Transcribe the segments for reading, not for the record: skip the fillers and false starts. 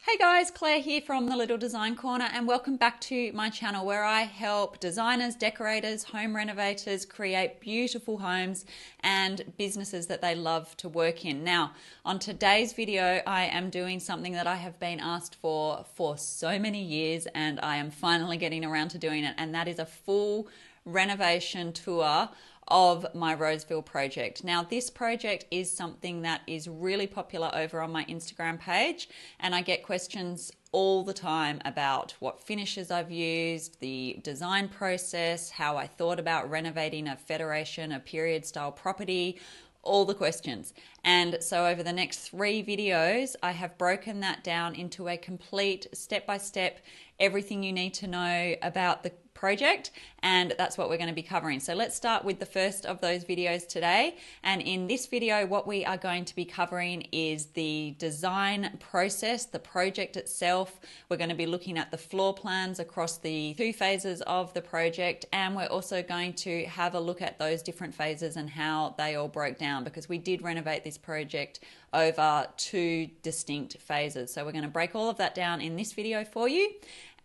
Hey guys, Claire here from the Little Design Corner, and welcome back to my channel where I help designers, decorators, home renovators create beautiful homes and businesses that they love to work in. Now, on today's video, I am doing something that I have been asked for so many years, and I am finally getting around to doing it, and that is a full renovation tour of my Roseville project. Now, this project is something that is really popular over on my Instagram page, and I get questions all the time about what finishes I've used, the design process, how I thought about renovating a federation, a period style property, all the questions. And so over the next 3 videos, I have broken that down into a complete step-by-step, everything you need to know about the project, and that's what we're going to be covering. So let's start with the first of those videos today. And in this video, what we are going to be covering is the design process, the project itself. We're going to be looking at the floor plans across the 2 phases of the project, and we're also going to have a look at those different phases and how they all broke down, because we did renovate this project over 2 distinct phases. So we're going to break all of that down in this video for you,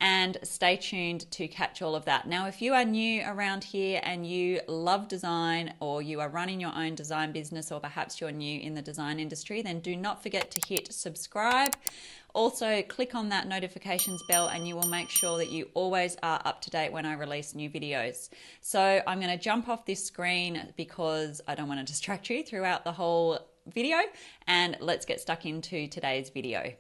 and stay tuned to catch all of that. Now, if you are new around here and you love design, or you are running your own design business, or perhaps you're new in the design industry, then do not forget to hit subscribe. Also, click on that notifications bell and you will make sure that you always are up to date when I release new videos. So I'm going to jump off this screen because I don't want to distract you throughout the whole video, and let's get stuck into today's video.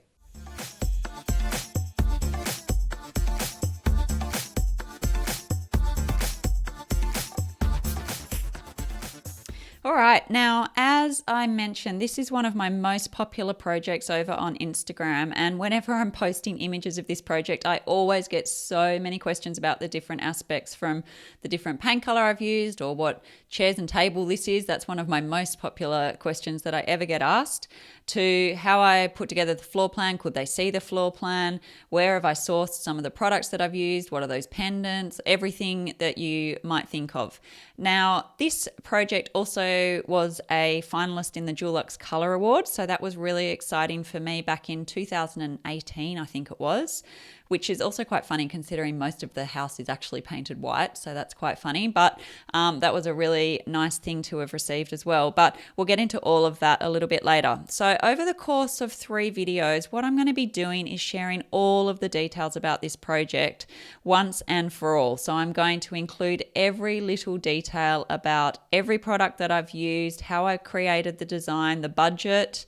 All right, now, as I mentioned, this is one of my most popular projects over on Instagram, and whenever I'm posting images of this project, I always get so many questions about the different aspects, from the different paint color I've used, or what chairs and table this is. That's one of my most popular questions that I ever get asked, to how I put together the floor plan. Could they see the floor plan? Where have I sourced some of the products that I've used? What are those pendants? Everything that you might think of. Now, this project also was a finalist in the Dulux Colour Award, so that was really exciting for me back in 2018, I think it was, which is also quite funny considering most of the house is actually painted white, so that's quite funny. But that was a really nice thing to have received as well. But we'll get into all of that a little bit later. So over the course of 3 videos, what I'm going to be doing is sharing all of the details about this project once and for all. So I'm going to include every little detail about every product that I've used, how I created the design, the budget,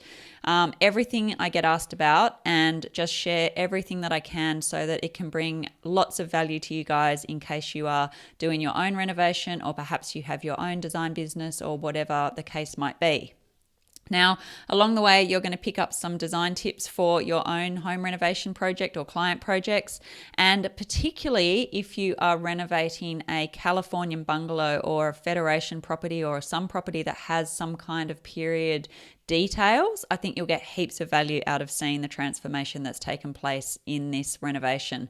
everything I get asked about, and just share everything that I can so that it can bring lots of value to you guys in case you are doing your own renovation, or perhaps you have your own design business, or whatever the case might be. Now, along the way, you're going to pick up some design tips for your own home renovation project or client projects, and particularly if you are renovating a Californian bungalow or a federation property or some property that has some kind of period details, I think you'll get heaps of value out of seeing the transformation that's taken place in this renovation.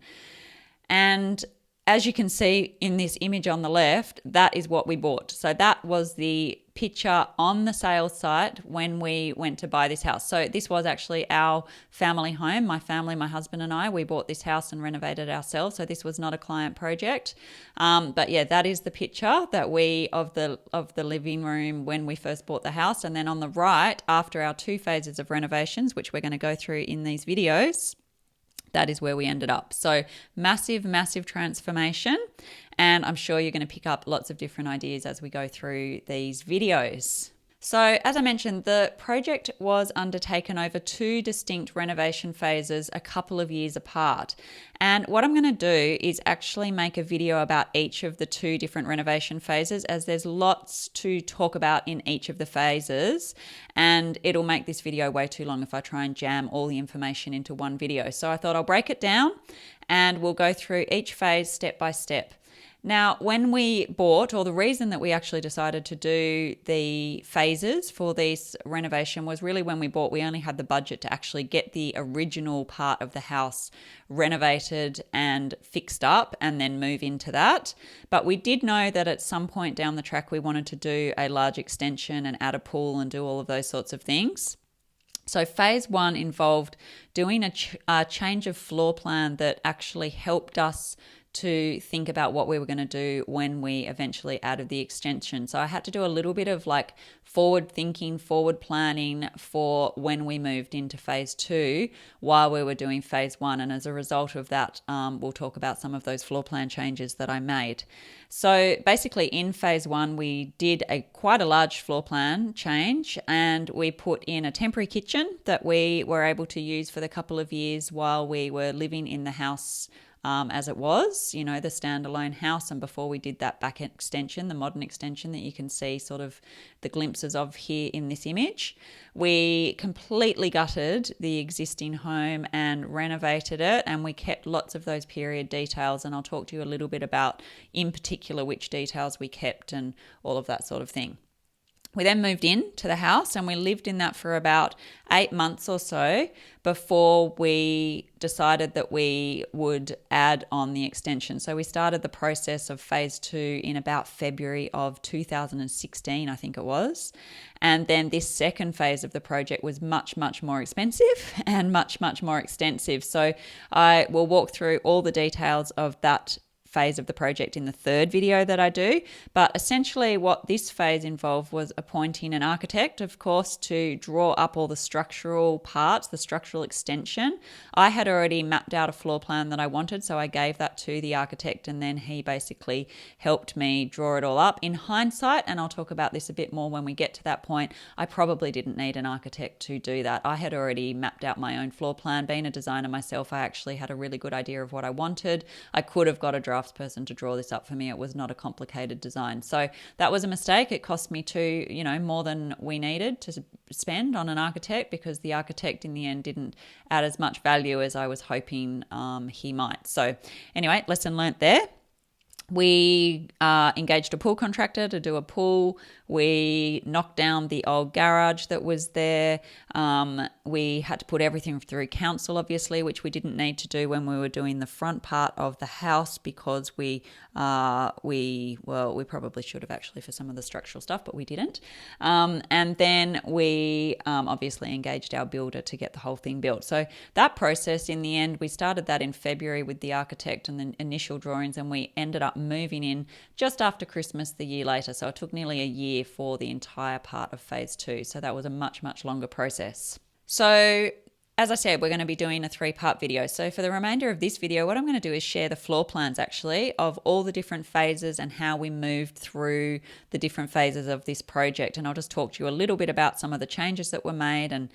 And as you can see in this image on the left, that is what we bought. So that was the picture on the sales site when we went to buy this house. So this was actually our family home. My family, my husband and I, we bought this house and renovated ourselves. So this was not a client project. But yeah, that is the picture that of the living room when we first bought the house. And then on the right, after our 2 phases of renovations, which we're going to go through in these videos, that is where we ended up. So massive, massive transformation. And I'm sure you're going to pick up lots of different ideas as we go through these videos. So as I mentioned, the project was undertaken over 2 distinct renovation phases a couple of years apart. And what I'm going to do is actually make a video about each of the 2 different renovation phases, as there's lots to talk about in each of the phases. And it'll make this video way too long if I try and jam all the information into one video. So I thought I'll break it down and we'll go through each phase step by step. Now, when we bought, or the reason that we actually decided to do the phases for this renovation was really when we bought, we only had the budget to actually get the original part of the house renovated and fixed up and then move into that. But we did know that at some point down the track, we wanted to do a large extension and add a pool and do all of those sorts of things. So phase one involved doing a change of floor plan that actually helped us to think about what we were going to do when we eventually added the extension. So I had to do a little bit of like forward thinking, forward planning for when we moved into phase two while we were doing phase one. And as a result of that, we'll talk about some of those floor plan changes that I made. So basically in phase one, we did quite a large floor plan change, and we put in a temporary kitchen that we were able to use for the couple of years while we were living in the house as it was, the standalone house. And before we did that back extension, the modern extension that you can see sort of the glimpses of here in this image, we completely gutted the existing home and renovated it, and we kept lots of those period details, and I'll talk to you a little bit about in particular which details we kept and all of that sort of thing. We then moved into the house and we lived in that for about 8 months or so before we decided that we would add on the extension. So we started the process of phase two in about February of 2016, I think it was. And then this second phase of the project was much, much more expensive and much, much more extensive. So I will walk through all the details of that phase of the project in the third video that I do. But essentially what this phase involved was appointing an architect, of course, to draw up all the structural parts, the structural extension. I had already mapped out a floor plan that I wanted, so I gave that to the architect, and then he basically helped me draw it all up. In hindsight, and I'll talk about this a bit more when we get to that point, I probably didn't need an architect to do that. I had already mapped out my own floor plan. Being a designer myself, I actually had a really good idea of what I wanted. I could have got a draftsperson to draw this up for me. It was not a complicated design. So that was a mistake. It cost me more than we needed to spend on an architect, because the architect in the end didn't add as much value as I was hoping he might. So anyway, lesson learnt there. We engaged a pool contractor to do a pool. We knocked down the old garage that was there. We had to put everything through council, obviously, which we didn't need to do when we were doing the front part of the house, because we probably should have actually for some of the structural stuff, but we didn't. And then we obviously engaged our builder to get the whole thing built. So that process, in the end, we started that in February with the architect and the initial drawings, and we ended up moving in just after Christmas the year later. So it took nearly a year for the entire part of phase two. So that was a much, much longer process. So as I said, we're going to be doing a 3-part video. So for the remainder of this video, what I'm going to do is share the floor plans actually of all the different phases and how we moved through the different phases of this project. And I'll just talk to you a little bit about some of the changes that were made and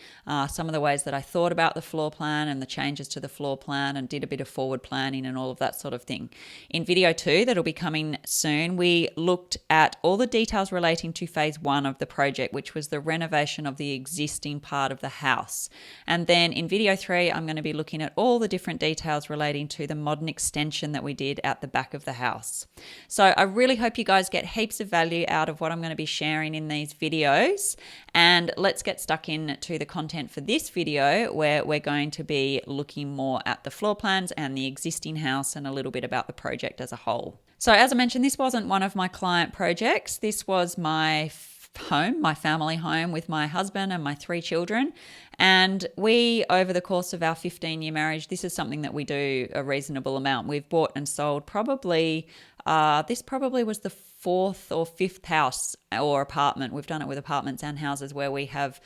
some of the ways that I thought about the floor plan and the changes to the floor plan, and did a bit of forward planning and all of that sort of thing. In video 2, that'll be coming soon, we looked at all the details relating to phase 1 of the project, which was the renovation of the existing part of the house. And then in video 3, I'm going to be looking at all the different details relating to the modern extension that we did at the back of the house. So I really hope you guys get heaps of value out of what I'm going to be sharing in these videos. And let's get stuck into the content for this video, where we're going to be looking more at the floor plans and the existing house and a little bit about the project as a whole. So as I mentioned, this wasn't one of my client projects. This was my home, my family home, with my husband and my 3 children. And we, over the course of our 15-year marriage, this is something that we do a reasonable amount. We've bought and sold this probably was the 4th or 5th house or apartment. We've done it with apartments and houses where we have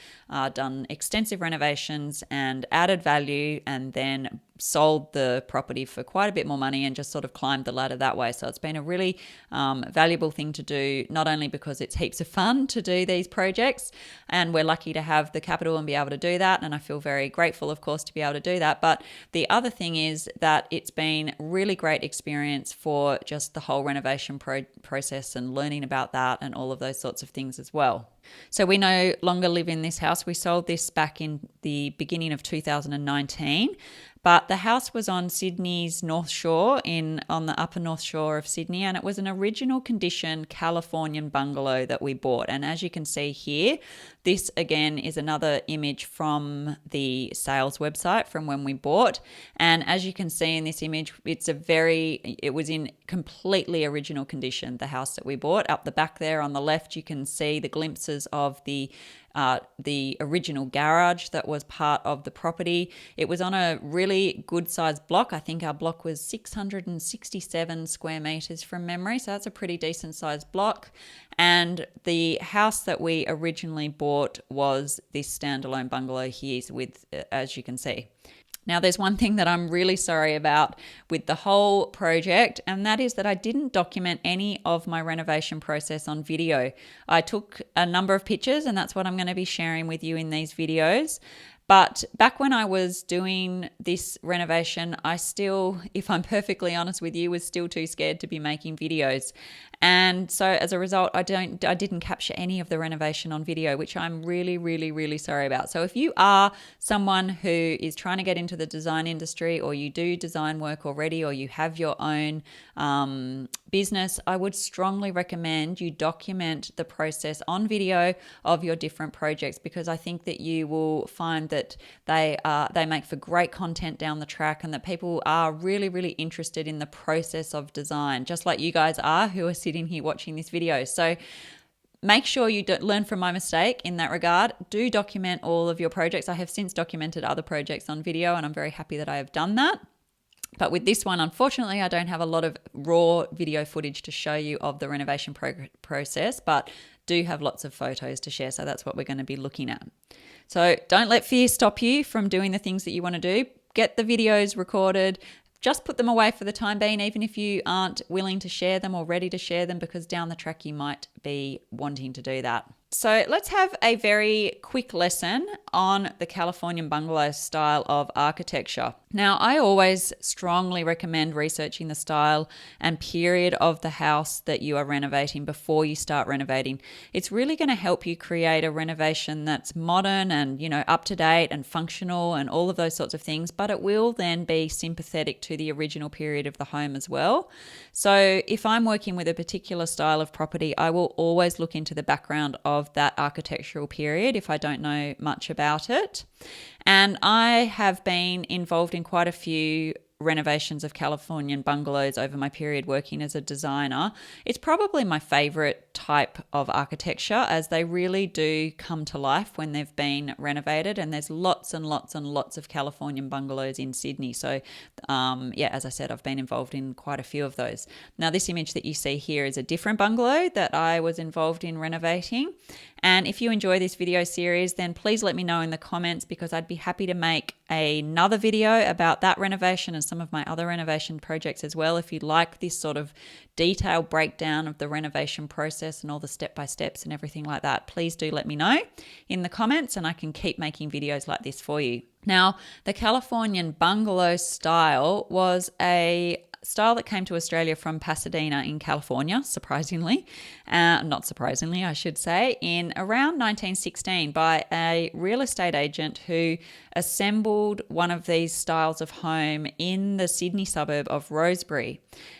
done extensive renovations and added value, and then sold the property for quite a bit more money and just sort of climbed the ladder that way. So it's been a really valuable thing to do, not only because it's heaps of fun to do these projects, and we're lucky to have the capital and be able to do that, and I feel very grateful, of course, to be able to do that. But the other thing is that it's been really great experience for just the whole renovation process and learning about that and all of those sorts of things as well. So we no longer live in this house. We sold this back in the beginning of 2019, but the house was on Sydney's North Shore, on the upper North Shore of Sydney, and it was an original condition Californian bungalow that we bought. And as you can see here, this again is another image from the sales website from when we bought. And as you can see in this image, it was in completely original condition, the house that we bought. Up the back there on the left, you can see the glimpses of the the original garage that was part of the property. It was on a really good sized block. I think our block was 667 square meters from memory, so that's a pretty decent sized block. And the house that we originally bought was this standalone bungalow here with, as you can see. Now, there's one thing that I'm really sorry about with the whole project, and that is that I didn't document any of my renovation process on video. I took a number of pictures, and that's what I'm going to be sharing with you in these videos. But back when I was doing this renovation, I still, if I'm perfectly honest with you, was still too scared to be making videos. And so as a result, I didn't capture any of the renovation on video, which I'm really, really, really sorry about. So if you are someone who is trying to get into the design industry, or you do design work already, or you have your own business, I would strongly recommend you document the process on video of your different projects, because I think that you will find that they make for great content down the track, and that people are really, really interested in the process of design, just like you guys are who are sitting here watching this video. So make sure you learn from my mistake in that regard. Do document all of your projects. I have since documented other projects on video, and I'm very happy that I have done that. But with this one, unfortunately, I don't have a lot of raw video footage to show you of the renovation process, but do have lots of photos to share. So that's what we're going to be looking at. So don't let fear stop you from doing the things that you want to do. Get the videos recorded. Just put them away for the time being, even if you aren't willing to share them or ready to share them, because down the track you might be wanting to do that. So let's have a very quick lesson on the Californian bungalow style of architecture. Now, I always strongly recommend researching the style and period of the house that you are renovating before you start renovating. It's really going to help you create a renovation that's modern and, up to date and functional and all of those sorts of things, but it will then be sympathetic to the original period of the home as well. So if I'm working with a particular style of property, I will always look into the background of that architectural period if I don't know much about it. And I have been involved in quite a few renovations of Californian bungalows over my period working as a designer. It's probably my favorite type of architecture, as they really do come to life when they've been renovated, and there's lots and lots and lots of Californian bungalows in Sydney. So as I said, I've been involved in quite a few of those. Now, this image that you see here is a different bungalow that I was involved in renovating. And if you enjoy this video series, then please let me know in the comments, because I'd be happy to make another video about that renovation and some of my other renovation projects as well. If you'd like this sort of detailed breakdown of the renovation process and all the step-by-steps and everything like that, please do let me know in the comments, and I can keep making videos like this for you. Now, the Californian bungalow style was a style that came to Australia from Pasadena in California, not surprisingly, I should say, in around 1916 by a real estate agent who assembled one of these styles of home in the Sydney suburb of Rosebery.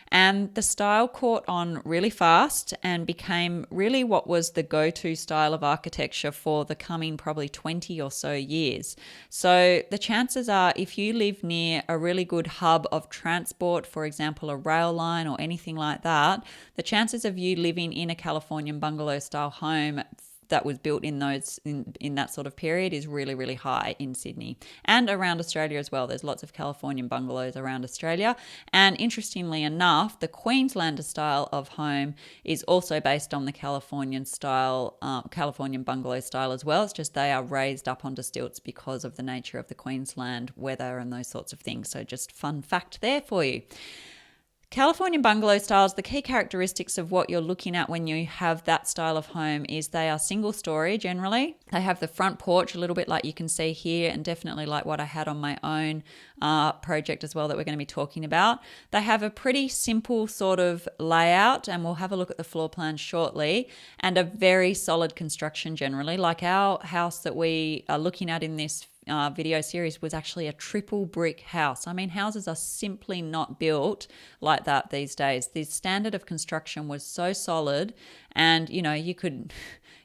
And the style caught on really fast and became really what was the go-to style of architecture for the coming probably 20 or so years. So the chances are, if you live near a really good hub of transport, for example, a rail line or anything like that, the chances of you living in a Californian bungalow style home that was built in that sort of period is really, really high in Sydney and around Australia as well. There's lots of Californian bungalows around Australia. And interestingly enough, the Queenslander style of home is also based on the Californian bungalow style as well. It's just they are raised up onto stilts because of the nature of the Queensland weather and those sorts of things. So just fun fact there for you. Californian bungalow styles, the key characteristics of what you're looking at when you have that style of home is they are single story generally. They have the front porch a little bit like you can see here, and definitely like what I had on my own project as well that we're going to be talking about. They have a pretty simple sort of layout, and we'll have a look at the floor plan shortly, and a very solid construction generally. Like our house that we are looking at in this video series was actually a triple brick house. I mean, houses are simply not built like that these days. The standard of construction was so solid, and you could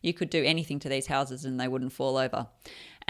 do anything to these houses and they wouldn't fall over.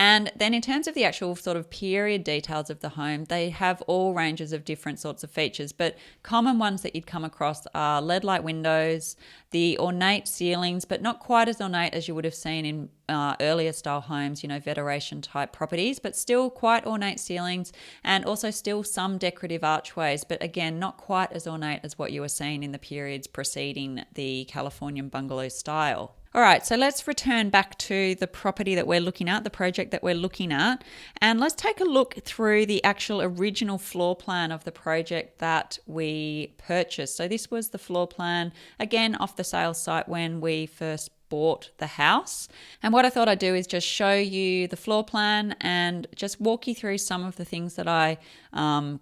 And then in terms of the actual sort of period details of the home, they have all ranges of different sorts of features, but common ones that you'd come across are LED light windows, the ornate ceilings, but not quite as ornate as you would have seen in earlier style homes, veneration type properties, but still quite ornate ceilings, and also still some decorative archways, but again, not quite as ornate as what you were seeing in the periods preceding the Californian bungalow style. All right, so let's return back to the property that we're looking at, the project that we're looking at, and let's take a look through the actual original floor plan of the project that we purchased. So this was the floor plan, again, off the sales site when we first bought the house. And what I thought I'd do is just show you the floor plan and just walk you through some of the things that I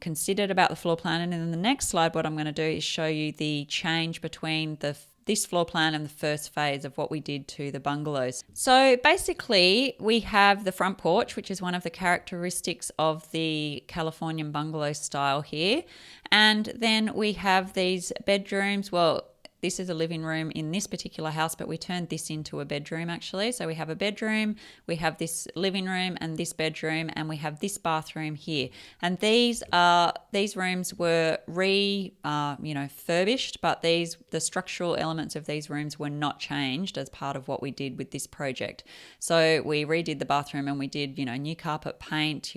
considered about the floor plan. And in the next slide, what I'm going to do is show you the change between this floor plan and the first phase of what we did to the bungalows. So basically we have the front porch, which is one of the characteristics of the Californian bungalow style here. And then we have these bedrooms. Well, this is a living room in this particular house, but we turned this into a bedroom actually. So we have a bedroom, we have this living room and this bedroom, and we have this bathroom here. And these rooms were furbished, but the structural elements of these rooms were not changed as part of what we did with this project. So we redid the bathroom and we did, new carpet paint,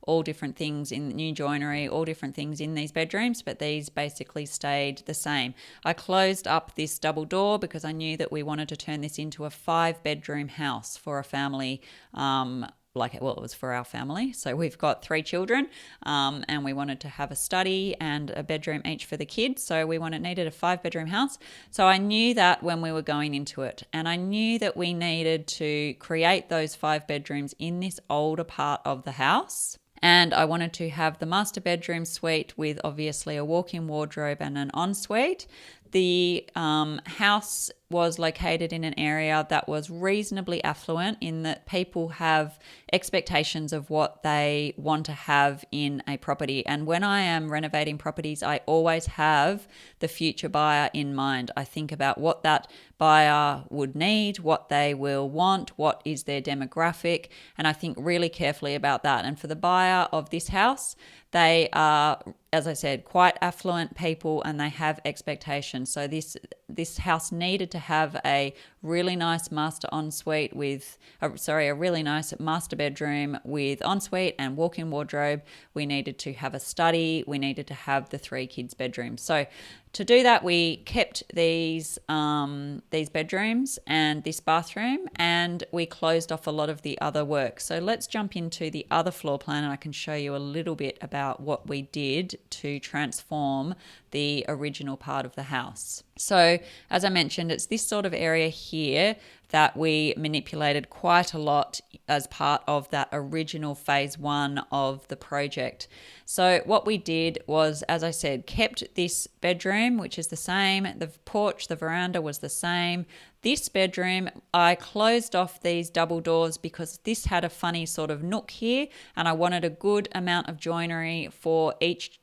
all different things in new joinery, all different things in these bedrooms, but these basically stayed the same. I closed up this double door because I knew that we wanted to turn this into a 5-bedroom house for a family. It was for our family. So we've got 3 children, and we wanted to have a study and a bedroom each for the kids. So we needed a 5-bedroom house. So I knew that when we were going into it, and I knew that we needed to create those 5 bedrooms in this older part of the house. And I wanted to have the master bedroom suite with obviously a walk-in wardrobe and an ensuite. The house was located in an area that was reasonably affluent in that people have expectations of what they want to have in a property. And when I am renovating properties, I always have the future buyer in mind. I think about what that buyer would need, what they will want, what is their demographic, and I think really carefully about that. And for the buyer of this house, they are, as I said, quite affluent people and they have expectations. So this house needed to have a really nice master ensuite a really nice master bedroom with ensuite and walk-in wardrobe. We needed to have a study. We needed to have the 3 kids' bedrooms. So to do that, we kept these bedrooms and this bathroom, and we closed off a lot of the other work. So let's jump into the other floor plan and I can show you a little bit about what we did to transform the original part of the house. So as I mentioned, it's this sort of area here that we manipulated quite a lot as part of that original phase 1 of the project. So what we did was, as I said, kept this bedroom, which is the same. The porch, the veranda was the same. This bedroom, I closed off these double doors because this had a funny sort of nook here, and I wanted a good amount of joinery for each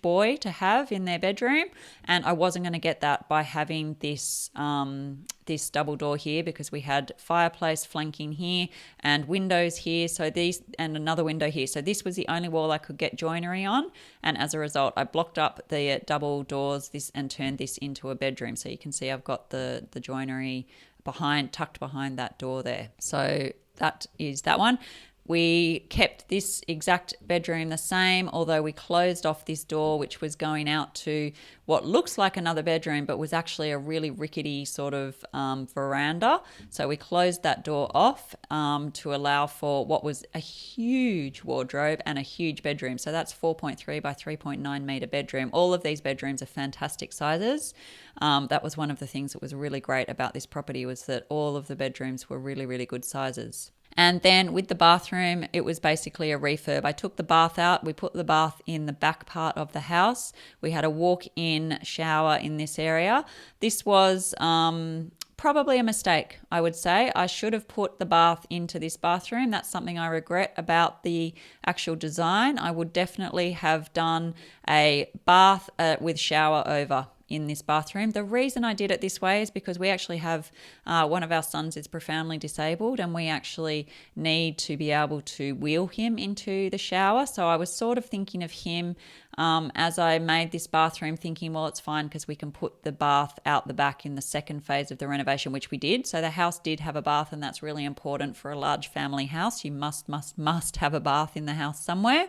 boy to have in their bedroom, and I wasn't going to get that by having this double door here because we had fireplace flanking here and windows here, and another window here. So this was the only wall I could get joinery on, and as a result I blocked up the double doors and turned this into a bedroom. So you can see I've got the joinery tucked behind that door there. So that is that one. We kept this exact bedroom the same, although we closed off this door, which was going out to what looks like another bedroom, but was actually a really rickety sort of veranda. So we closed that door off to allow for what was a huge wardrobe and a huge bedroom. So that's 4.3 by 3.9 meter bedroom. All of these bedrooms are fantastic sizes. That was one of the things that was really great about this property, was that all of the bedrooms were really, really good sizes. And then with the bathroom, it was basically a refurb. I took the bath out. We put the bath in the back part of the house. We had a walk-in shower in this area. This was probably a mistake, I would say. I should have put the bath into this bathroom. That's something I regret about the actual design. I would definitely have done a bath with shower over in this bathroom. The reason I did it this way is because we actually have one of our sons is profoundly disabled, and we actually need to be able to wheel him into the shower. So I was sort of thinking of him as I made this bathroom, thinking, well, it's fine because we can put the bath out the back in the second phase of the renovation, which we did. So the house did have a bath, and that's really important for a large family house. You must have a bath in the house somewhere.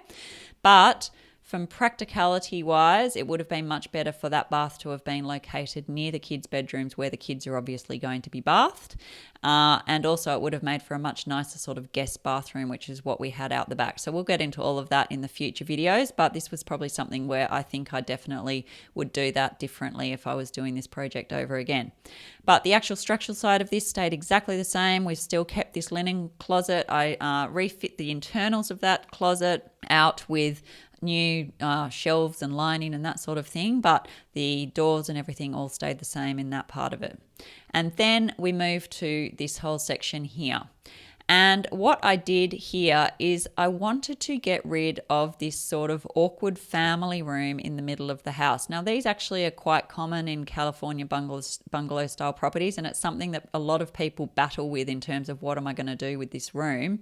But from practicality wise, it would have been much better for that bath to have been located near the kids' bedrooms where the kids are obviously going to be bathed. And also it would have made for a much nicer sort of guest bathroom, which is what we had out the back. So we'll get into all of that in the future videos, but this was probably something where I think I definitely would do that differently if I was doing this project over again. But the actual structural side of this stayed exactly the same. We've still kept this linen closet. I refit the internals of that closet out with new shelves and lining and that sort of thing, but the doors and everything all stayed the same in that part of it. And then we moved to this whole section here. And what I did here is I wanted to get rid of this sort of awkward family room in the middle of the house. Now, these actually are quite common in California bungalow style properties, and it's something that a lot of people battle with in terms of what am I going to do with this room.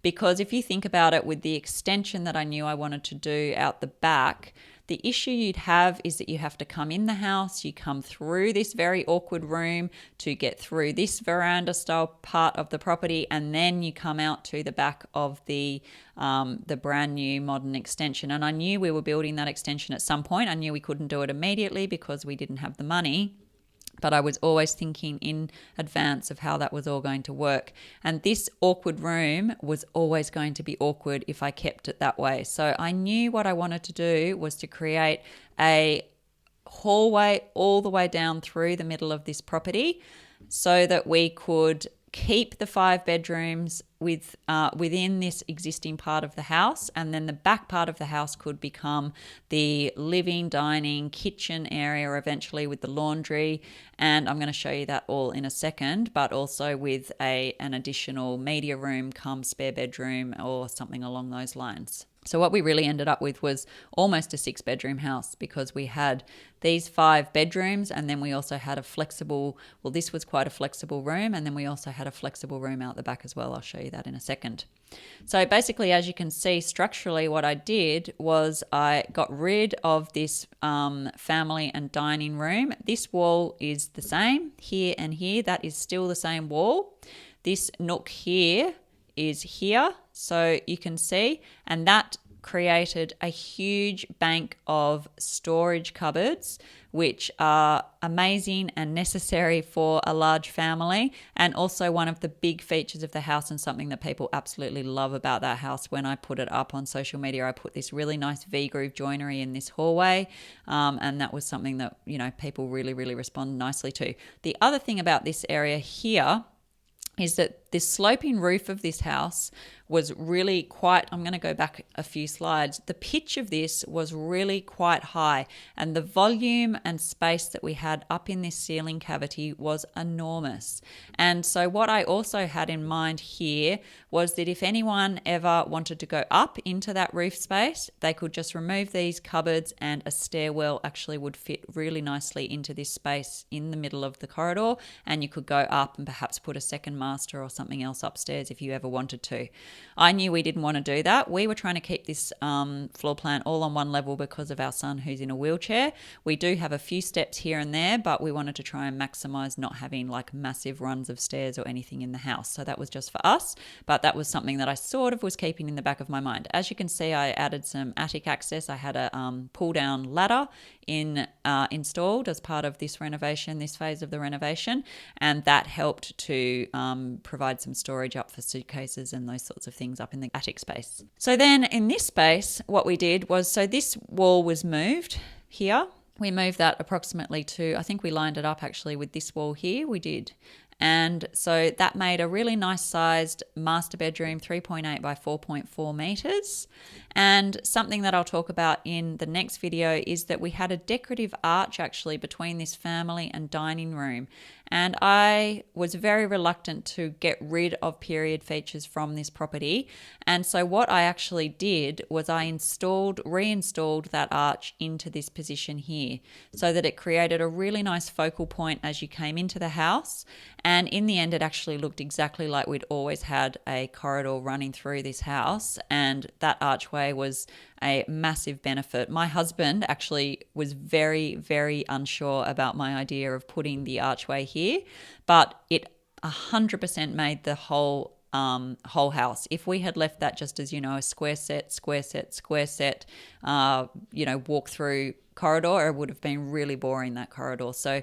Because if you think about it, with the extension that I knew I wanted to do out the back, the issue you'd have is that you have to come in the house, you come through this very awkward room to get through this veranda style part of the property, and then you come out to the back of the brand new modern extension. And I knew we were building that extension at some point. I knew we couldn't do it immediately because we didn't have the money. But I was always thinking in advance of how that was all going to work. And this awkward room was always going to be awkward if I kept it that way. So I knew what I wanted to do was to create a hallway all the way down through the middle of this property so that we could keep the 5 bedrooms within this existing part of the house, and then the back part of the house could become the living, dining, kitchen area eventually with the laundry. And I'm going to show you that all in a second, but also with an additional media room come spare bedroom or something along those lines. So what we really ended up with was almost a 6-bedroom house, because we had these 5 bedrooms, and then we also had this was quite a flexible room, and then we also had a flexible room out the back as well. I'll show you that in a second. So basically, as you can see structurally, what I did was I got rid of this family and dining room. This wall is the same here and here. That is still the same wall. This nook here is here, so you can see, and that created a huge bank of storage cupboards, which are amazing and necessary for a large family, and also one of the big features of the house, and something that people absolutely love about that house. When I put it up on social media, I put this really nice V-groove joinery in this hallway, and that was something that, people really, really respond nicely to. The other thing about this area here is that this sloping roof of this house was really quite, I'm going to go back a few slides, the pitch of this was really quite high, and the volume and space that we had up in this ceiling cavity was enormous. And so what I also had in mind here was that if anyone ever wanted to go up into that roof space, they could just remove these cupboards, and a stairwell actually would fit really nicely into this space in the middle of the corridor, and you could go up and perhaps put a second master or something else upstairs if you ever wanted to. I knew we didn't want to do that. We were trying to keep this floor plan all on one level because of our son who's in a wheelchair. We do have a few steps here and there, but we wanted to try and maximize not having like massive runs of stairs or anything in the house. So that was just for us, but that was something that I sort of was keeping in the back of my mind. As you can see, I added some attic access. I had a pull down ladder installed as part of this renovation, this phase of the renovation, and that helped to provide some storage up for suitcases and those sorts of things up in the attic space. So then in this space, what we did was, so this wall was moved here. We moved that approximately to, I think we lined it up actually with this wall here, we did. And so that made a really nice sized master bedroom, 3.8 by 4.4 meters. And something that I'll talk about in the next video is that we had a decorative arch actually between this family and dining room. And I was very reluctant to get rid of period features from this property. And so what I actually did was I reinstalled that arch into this position here so that it created a really nice focal point as you came into the house. And in the end, it actually looked exactly like we'd always had a corridor running through this house. And that archway was a massive benefit. My husband actually was very, very unsure about my idea of putting the archway here, but it 100% made the whole house. If we had left that just as, a square set, walk through corridor, it would have been really boring, that corridor. So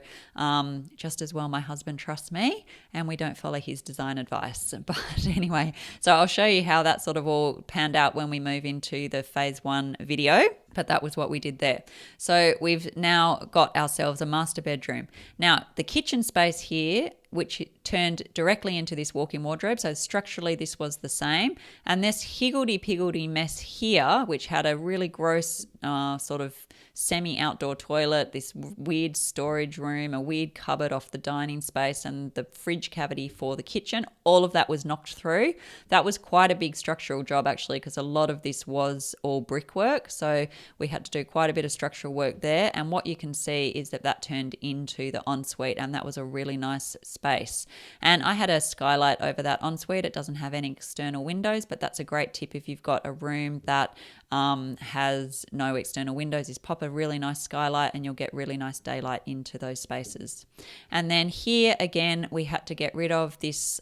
just as well, my husband trusts me and we don't follow his design advice. But anyway, so I'll show you how that sort of all panned out when we move into the phase 1 video. But that was what we did there. So we've now got ourselves a master bedroom. Now, the kitchen space here, which turned directly into this walk-in wardrobe. So structurally, this was the same. And this higgledy-piggledy mess here, which had a really gross sort of semi-outdoor toilet, this weird storage room, a weird cupboard off the dining space, and the fridge cavity for the kitchen, all of that was knocked through. That was quite a big structural job, actually, because a lot of this was all brickwork. So we had to do quite a bit of structural work there. And what you can see is that turned into the ensuite, and that was a really nice space. And I had a skylight over that ensuite. It doesn't have any external windows, but that's a great tip if you've got a room that has no external windows, is pop a really nice skylight and you'll get really nice daylight into those spaces. And then here again, we had to get rid of this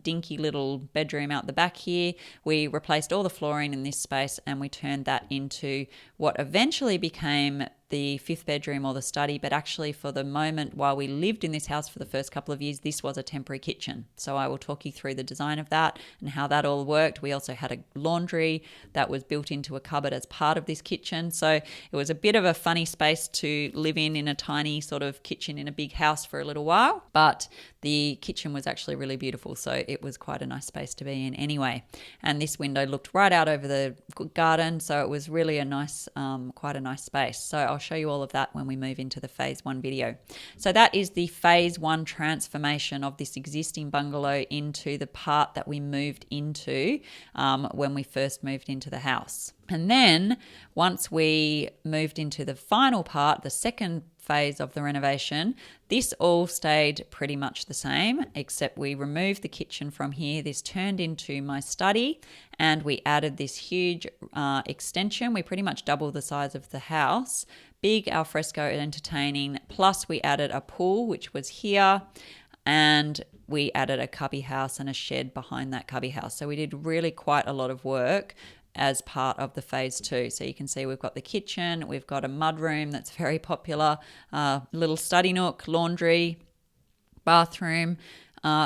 dinky little bedroom out the back here. We replaced all the flooring in this space and we turned that into what eventually became the 5th bedroom or the study, but actually for the moment while we lived in this house for the first couple of years, this was a temporary kitchen. So I will talk you through the design of that and how that all worked. We also had a laundry that was built into a cupboard as part of this kitchen. So it was a bit of a funny space to live in a tiny sort of kitchen in a big house for a little while, but the kitchen was actually really beautiful. So it was quite a nice space to be in anyway. And this window looked right out over the garden. So it was really a nice, quite a nice space. So I'll show you all of that when we move into the phase 1 video. So that is the phase 1 transformation of this existing bungalow into the part that we moved into when we first moved into the house. And then once we moved into the final part, the second phase of the renovation, this all stayed pretty much the same, except we removed the kitchen from here. This turned into my study and we added this huge extension. We pretty much doubled the size of the house, big alfresco entertaining, plus we added a pool, which was here, and we added a cubby house and a shed behind that cubby house. So we did really quite a lot of work as part of the phase 2. So you can see we've got the kitchen, we've got a mud room that's very popular, little study nook, laundry, bathroom.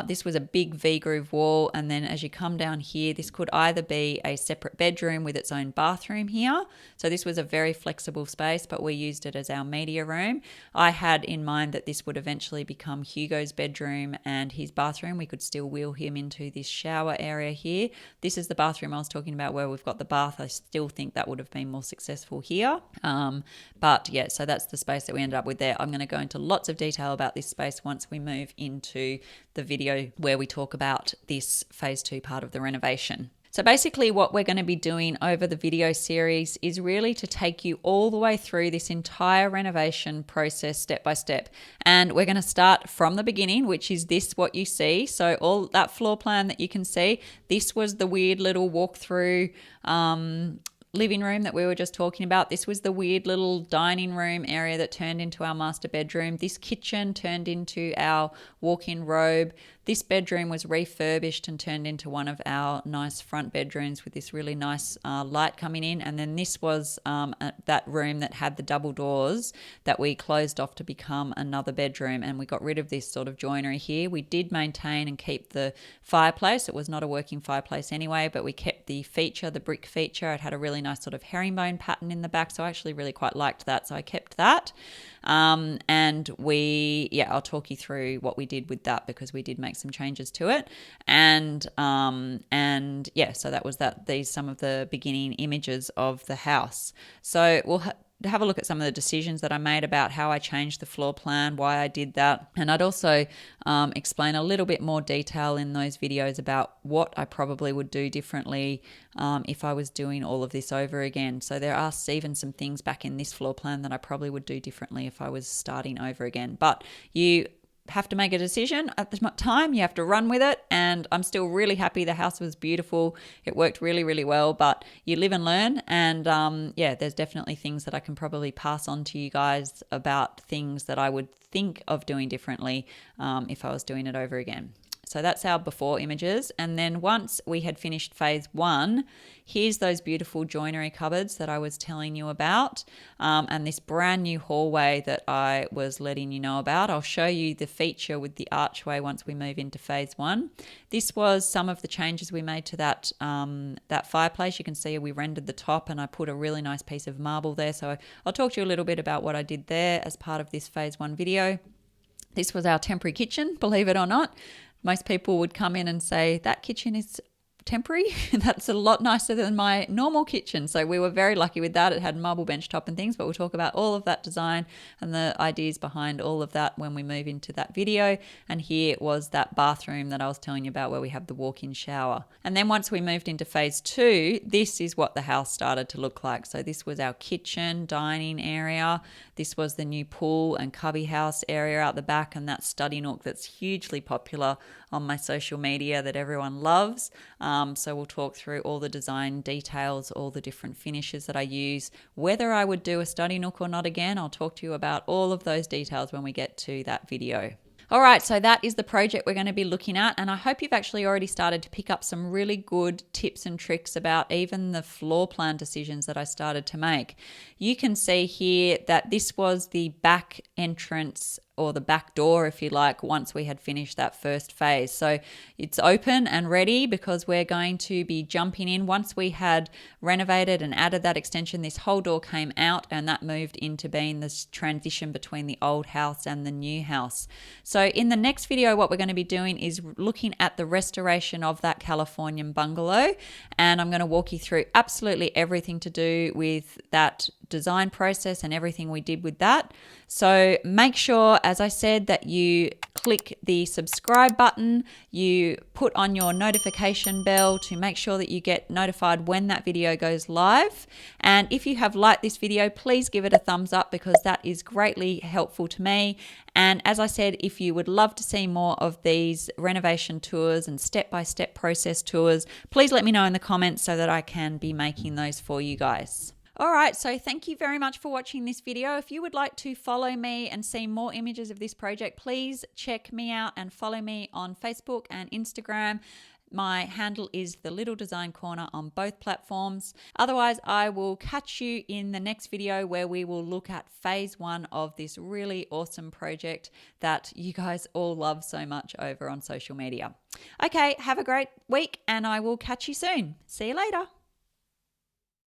This was a big V-groove wall, and then as you come down here, this could either be a separate bedroom with its own bathroom here. So this was a very flexible space, but we used it as our media room. I had in mind that this would eventually become Hugo's bedroom and his bathroom. We could still wheel him into this shower area here. This is the bathroom I was talking about where we've got the bath. I still think that would have been more successful here. But yeah, so that's the space that we ended up with there. I'm going to go into lots of detail about this space once we move into the video where we talk about this phase 2 part of the renovation. So basically what we're going to be doing over the video series is really to take you all the way through this entire renovation process step by step. And we're going to start from the beginning, which is this, what you see. So all that floor plan that you can see, this was the weird little walk-through living room that we were just talking about. This was the weird little dining room area that turned into our master bedroom. This kitchen turned into our walk-in robe. This bedroom was refurbished and turned into one of our nice front bedrooms with this really nice light coming in. And then this was that room that had the double doors that we closed off to become another bedroom, and we got rid of this sort of joinery here. We did maintain and keep the fireplace. It was not a working fireplace anyway, but we kept the feature, the brick feature. It had a really nice sort of herringbone pattern in the back, so I actually really quite liked that, so I kept that. And I'll talk you through what we did with that, because we did make some changes to it. So that was that. These some of the beginning images of the house. So we'll have a look at some of the decisions that I made about how I changed the floor plan, why I did that. And I'd also explain a little bit more detail in those videos about what I probably would do differently if I was doing all of this over again. So there are even some things back in this floor plan that I probably would do differently if I was starting over again. But you have to make a decision at the time. You have to run with it, and I'm still really happy. The house was beautiful. It worked really, really well, but you live and learn. And there's definitely things that I can probably pass on to you guys about things that I would think of doing differently if I was doing it over again. So that's our before images. And then once we had finished phase 1, here's those beautiful joinery cupboards that I was telling you about, and this brand new hallway that I was letting you know about. I'll show you the feature with the archway once we move into phase 1. This was some of the changes we made to that fireplace. You can see we rendered the top, and I put a really nice piece of marble there. So I'll talk to you a little bit about what I did there as part of this phase 1 video. This was our temporary kitchen, believe it or not. Most people would come in and say, that kitchen is temporary. That's a lot nicer than my normal kitchen. So we were very lucky with that. It had marble bench top and things, but we'll talk about all of that design and the ideas behind all of that when we move into that video. And here was that bathroom that I was telling you about where we have the walk-in shower. And then once we moved into phase 2, this is what the house started to look like. So this was our kitchen, dining area. This was the new pool and cubby house area out the back, and that study nook that's hugely popular on my social media that everyone loves. So we'll talk through all the design details, all the different finishes that I use, whether I would do a study nook or not again. I'll talk to you about all of those details when we get to that video. All right, so that is the project we're going to be looking at, and I hope you've actually already started to pick up some really good tips and tricks about even the floor plan decisions that I started to make. You can see here that this was the back entrance, or the back door, if you like, once we had finished that first phase. So it's open and ready because we're going to be jumping in. Once we had renovated and added that extension, this whole door came out, and that moved into being this transition between the old house and the new house. So in the next video, what we're going to be doing is looking at the restoration of that Californian bungalow, and I'm going to walk you through absolutely everything to do with that design process and everything we did with that. So make sure, as I said, that you click the subscribe button, you put on your notification bell to make sure that you get notified when that video goes live. And if you have liked this video, please give it a thumbs up, because that is greatly helpful to me. And as I said, if you would love to see more of these renovation tours and step-by-step process tours, please let me know in the comments so that I can be making those for you guys. All right, so thank you very much for watching this video. If you would like to follow me and see more images of this project, please check me out and follow me on Facebook and Instagram. My handle is The Little Design Corner on both platforms. Otherwise, I will catch you in the next video where we will look at phase 1 of this really awesome project that you guys all love so much over on social media. Okay, have a great week, and I will catch you soon. See you later.